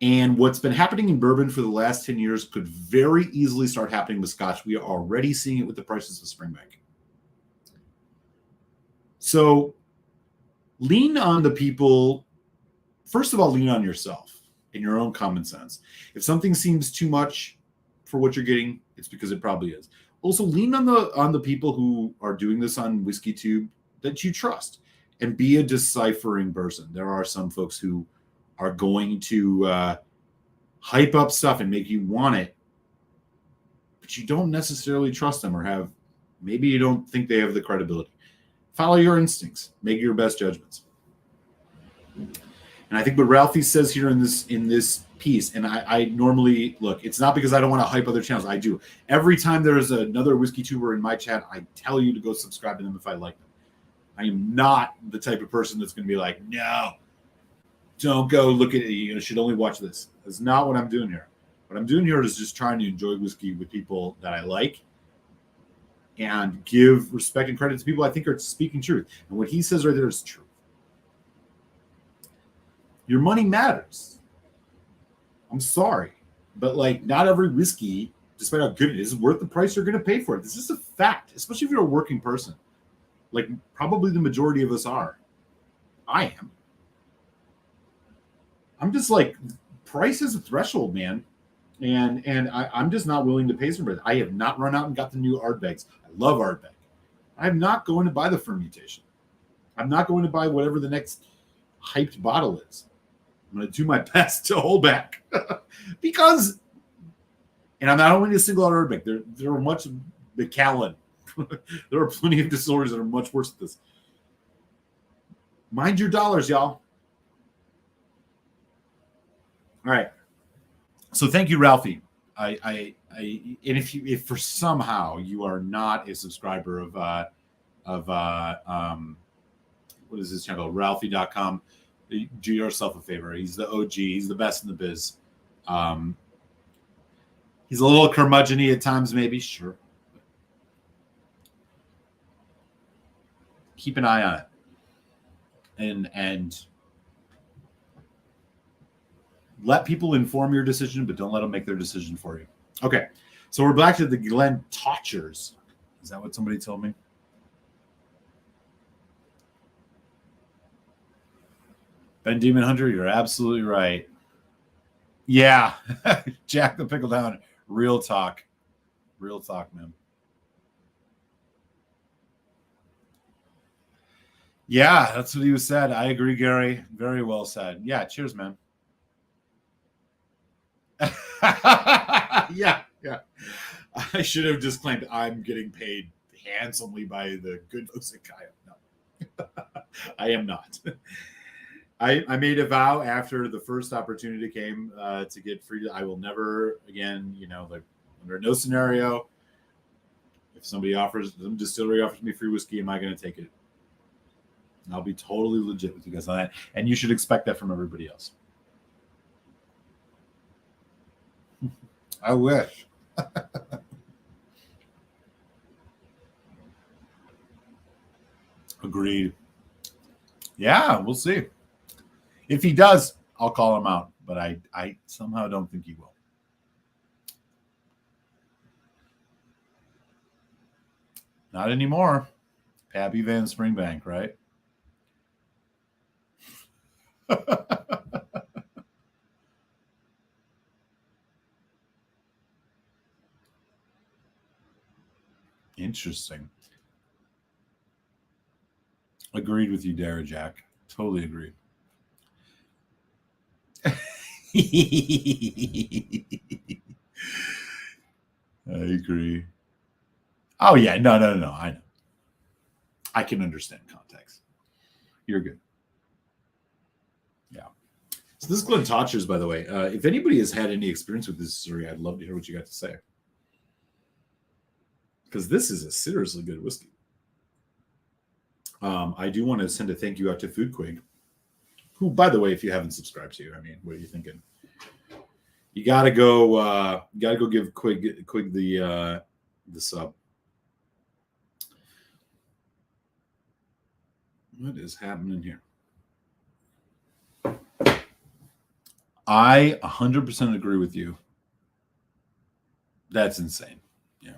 And what's been happening in bourbon for the last 10 years could very easily start happening with Scotch. We are already seeing it with the prices of Springbank. So lean on the people. First of all, lean on yourself and your own common sense. If something seems too much for what you're getting, it's because it probably is. Also, lean on the people who are doing this on WhiskeyTube that you trust, and be a deciphering person. There are some folks who are going to hype up stuff and make you want it, but you don't necessarily trust them, or maybe you don't think they have the credibility. Follow your instincts. Make your best judgments. And I think what Ralphie says here in this piece, and I normally, look, it's not because I don't want to hype other channels. I do. Every time there is another whiskey tuber in my chat, I tell you to go subscribe to them if I like them. I am not the type of person that's going to be like, no, don't go look at it. You should only watch this. That's not what I'm doing here. What I'm doing here is just trying to enjoy whiskey with people that I like and give respect and credit to people I think are speaking truth. And what he says right there is true. Your money matters. I'm sorry, but not every whiskey, despite how good it is worth the price you're going to pay for it. This is a fact, especially if you're a working person. Probably the majority of us are. I am. I'm just price is a threshold, man. And I'm just not willing to pay some for it. I have not run out and got the new Ardbegs. I love Ardbeg. I'm not going to buy the fermentation. I'm not going to buy whatever the next hyped bottle is. I'm going to do my best to hold back. Because, and I'm not only a single out Ardbeg. There are much Macallan. There are plenty of distilleries that are much worse at this. Mind your dollars, y'all. All right. So thank you, Ralphie. And if for somehow you are not a subscriber of what is this channel, Ralphie.com, do yourself a favor. He's the OG. He's the best in the biz. He's a little curmudgeon-y at times, maybe. Sure. Keep an eye on it. And let people inform your decision, but don't let them make their decision for you. Okay. So we're back to the Glen Totchers. Is that what somebody told me? Ben Demon Hunter, you're absolutely right. Yeah. Jack the Pickle Down. Real talk. Real talk, man. Yeah, that's what he was said. I agree, Gary. Very well said. Yeah, cheers, man. Yeah. I should have just claimed I'm getting paid handsomely by the good folks at Kaiyo. No, I am not. I made a vow after the first opportunity came to get free. I will never again, like under no scenario, if some distillery offers me free whiskey, am I going to take it? I'll be totally legit with you guys on that. And you should expect that from everybody else. I wish. Agreed. Yeah, we'll see. If he does, I'll call him out. But I somehow don't think he will. Not anymore. Pappy Van Springbank, right? Interesting. Agreed with you, Dara Jack. Totally agreed. I agree. Oh, yeah. No. I know. I can understand context. You're good. Yeah. So this is Glentochers, by the way. If anybody has had any experience with this story, I'd love to hear what you got to say. Because this is a seriously good whiskey. I do want to send a thank you out to Foodquig, who, by the way, if you haven't subscribed to, I mean, what are you thinking? You gotta go give Quig the sub. What is happening here? I 100% agree with you. That's insane. Yeah.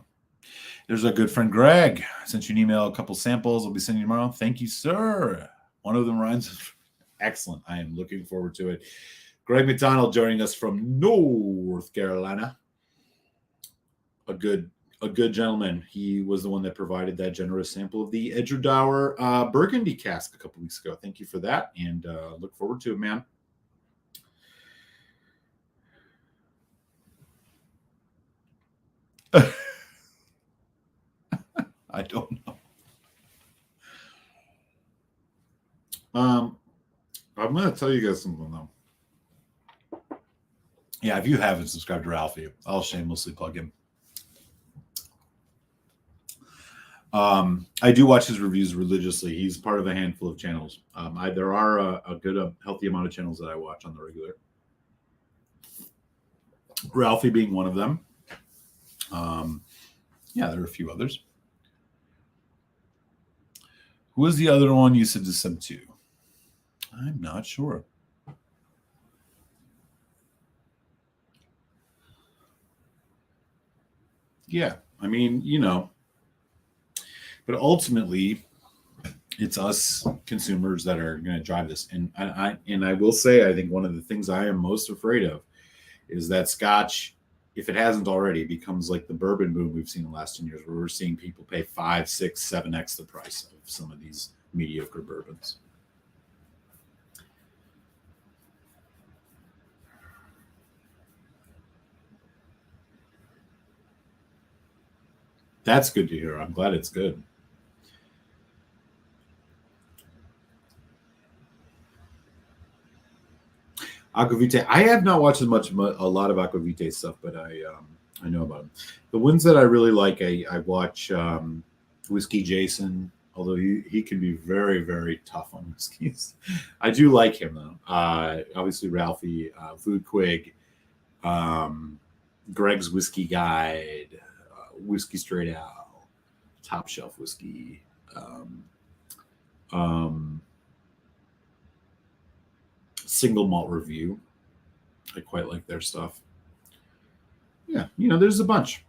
There's a good friend, Greg. I sent you an email, a couple samples. I'll be sending you tomorrow. Thank you, sir. One of them rhymes. Excellent. I am looking forward to it. Greg McDonald joining us from North Carolina. A good gentleman. He was the one that provided that generous sample of the Edgerdour Burgundy cask a couple weeks ago. Thank you for that, and look forward to it, man. I don't know. I'm going to tell you guys something, though. Yeah, if you haven't subscribed to Ralphie, I'll shamelessly plug him. I do watch his reviews religiously. He's part of a handful of channels. There are a good, healthy amount of channels that I watch on the regular. Ralphie being one of them. Yeah, there are a few others. Who was the other one you said to sub to? I'm not sure. Yeah, I mean, but ultimately, it's us consumers that are going to drive this. And I will say, I think one of the things I am most afraid of is that Scotch, if it hasn't already, becomes like the bourbon boom we've seen in the last 10 years, where we're seeing people pay 5, 6, 7x the price of some of these mediocre bourbons. That's good to hear. I'm glad it's good. Aquavite. I have not watched a lot of Aquavite stuff, but I know about them. The ones that I really like, I watch Whiskey Jason, although he can be very, very tough on whiskeys. I do like him though. Obviously Ralphie, Foodquig, Greg's Whiskey Guide, Whiskey Straight Out, Top Shelf Whiskey. Single Malt Review. I quite like their stuff. Yeah, there's a bunch.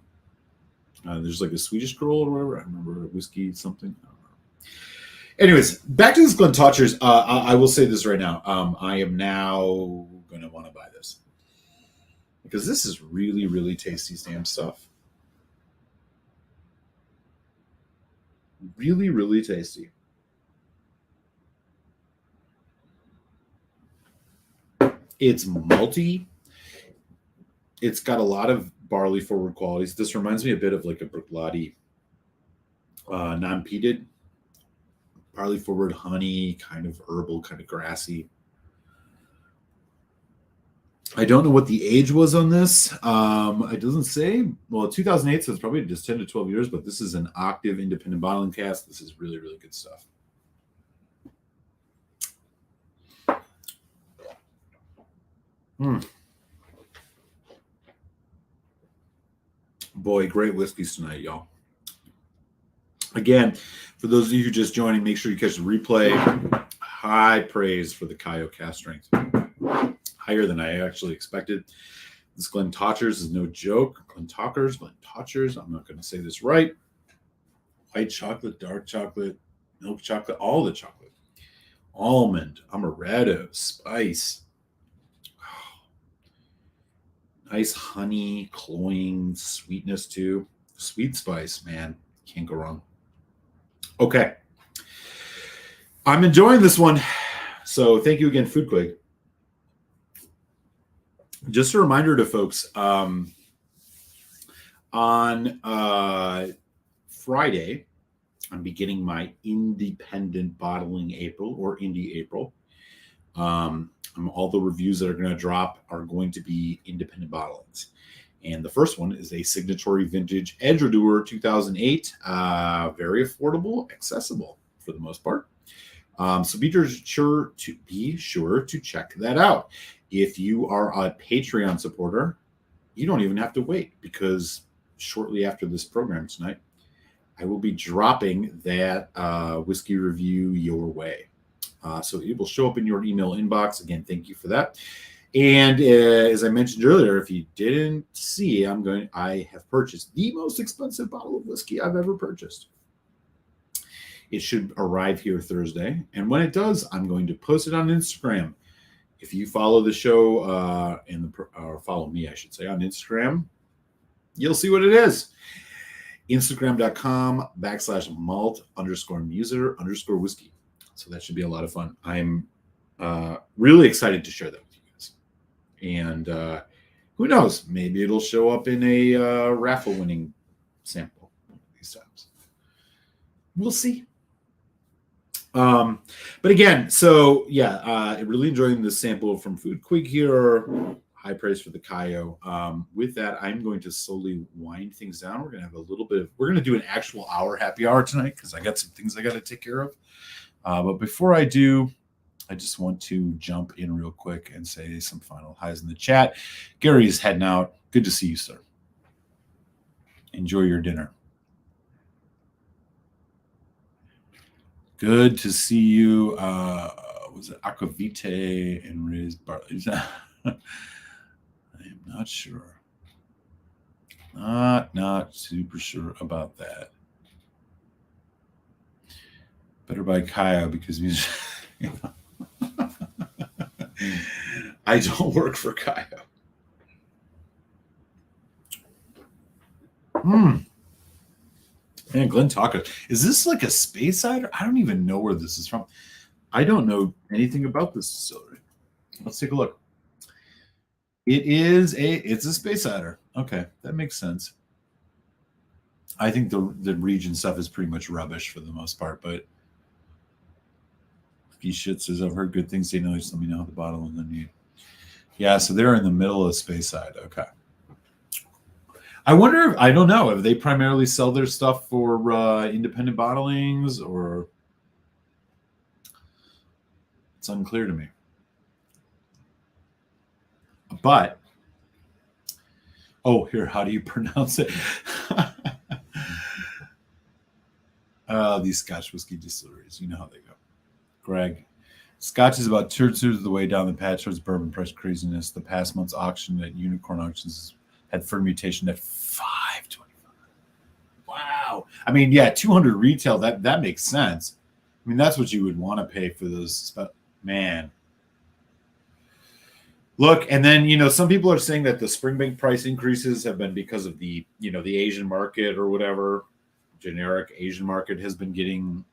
There's like a Swedish Girl or whatever. I remember whiskey something. I don't know. Anyways, back to this Glentochers. I will say this right now. I am now going to want to buy this because this is really, really tasty stamp stuff. Really, really tasty. It's malty. It's got a lot of barley forward qualities. This reminds me a bit of like a Bruichladdich non-peated, barley forward honey, kind of herbal, kind of grassy. I don't know what the age was on this. It doesn't say. Well, 2008, so it's probably just 10 to 12 years, but this is an Octave independent bottling cask. This is really, really good stuff. Boy, great whiskeys tonight, y'all. Again, for those of you who are just joining, make sure you catch the replay. High praise for the Kaiyo cask strength. Higher than I actually expected. This Glentochers is no joke. Glentochers. I'm not going to say this right. White chocolate, dark chocolate, milk chocolate, all the chocolate. Almond, amaretto, spice. Oh. Nice honey, cloying sweetness too. Sweet spice, man. Can't go wrong. Okay. I'm enjoying this one. So thank you again, Foodquig. Just a reminder to folks, on Friday, I'm beginning my independent bottling April or Indie April. All the reviews that are going to drop are going to be independent bottlings. And the first one is a signatory vintage Edgedour 2008. Very affordable, accessible for the most part. So be sure to check that out. If you are a Patreon supporter, you don't even have to wait, because shortly after this program tonight, I will be dropping that whiskey review your way. So it will show up in your email inbox. Again, thank you for that. And as I mentioned earlier, if you didn't see, I have purchased the most expensive bottle of whiskey I've ever purchased. It should arrive here Thursday. And when it does, I'm going to post it on Instagram. If you follow the show or follow me, I should say, on Instagram, you'll see what it is. Instagram.com/malt_muser_whiskey. So that should be a lot of fun. I'm really excited to share that with you guys. And who knows? Maybe it'll show up in a raffle winning sample one of these times. We'll see. But again, so yeah, really enjoying this sample from Foodquig here. High praise for the Kaiyo. With that, I'm going to slowly wind things down. We're going to do an actual hour happy hour tonight, because I got some things I got to take care of. But before I do, I just want to jump in real quick and say some final highs in the chat. Gary's heading out. Good to see you, sir. Enjoy your dinner. Good to see you. Was it Aquavite and Riz Barley? I am not sure. Not super sure about that. Better buy Kaiyo, because I don't work for Kaiyo. Man, Glentochers. Is this like a space cider? I don't even know where this is from. I don't know anything about this distillery. Let's take a look. It's a space cider. Okay, that makes sense. I think the region stuff is pretty much rubbish for the most part, but he shit says, I've heard good things. They know, just let me know how the bottle and the need. Yeah, so they're in the middle of space side. Okay. I wonder I don't know if they primarily sell their stuff for independent bottlings, or it's unclear to me. But, here, how do you pronounce it? These Scotch whiskey distilleries, you know how they go. Greg, Scotch is about 2/3 of the way down the path towards bourbon price craziness. The past month's auction at Unicorn Auctions had fermentation at $5.25. Wow. I mean, yeah, 200 retail, that makes sense. I mean, that's what you would want to pay for those. Man. Look, and then, some people are saying that the Springbank price increases have been because of the Asian market or whatever. Generic Asian market has been getting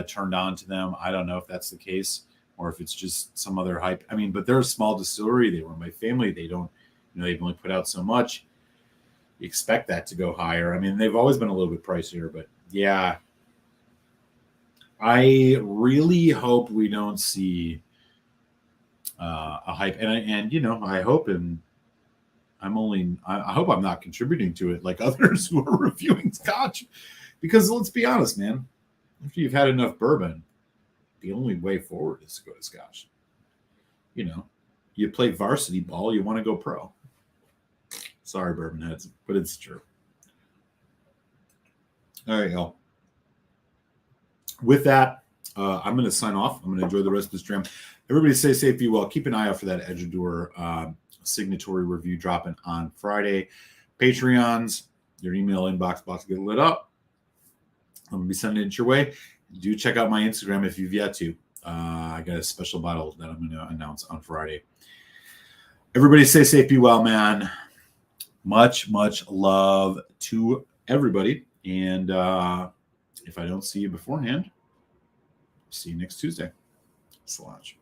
turned on to them. I don't know if that's the case, or if it's just some other hype. I mean, but they're a small distillery. They run by family. They don't, they've only put out so much. You expect that to go higher. I mean, they've always been a little bit pricier, but yeah. I really hope we don't see a hype, and I hope I hope I'm not contributing to it like others who are reviewing Scotch, because let's be honest, man, after you've had enough bourbon, the only way forward is to go to Scotch. You play varsity ball, you want to go pro. Sorry, bourbon heads, but it's true. All right, y'all. With that, I'm going to sign off. I'm going to enjoy the rest of the stream. Everybody stay safe, be well. Keep an eye out for that Edgeador signatory review dropping on Friday. Patreons, your email inbox about to get lit up. I'm going to be sending it your way. Do check out my Instagram if you've yet to. I got a special bottle that I'm going to announce on Friday. Everybody stay safe, be well, man. Much, much love to everybody. And if I don't see you beforehand, see you next Tuesday. Slash.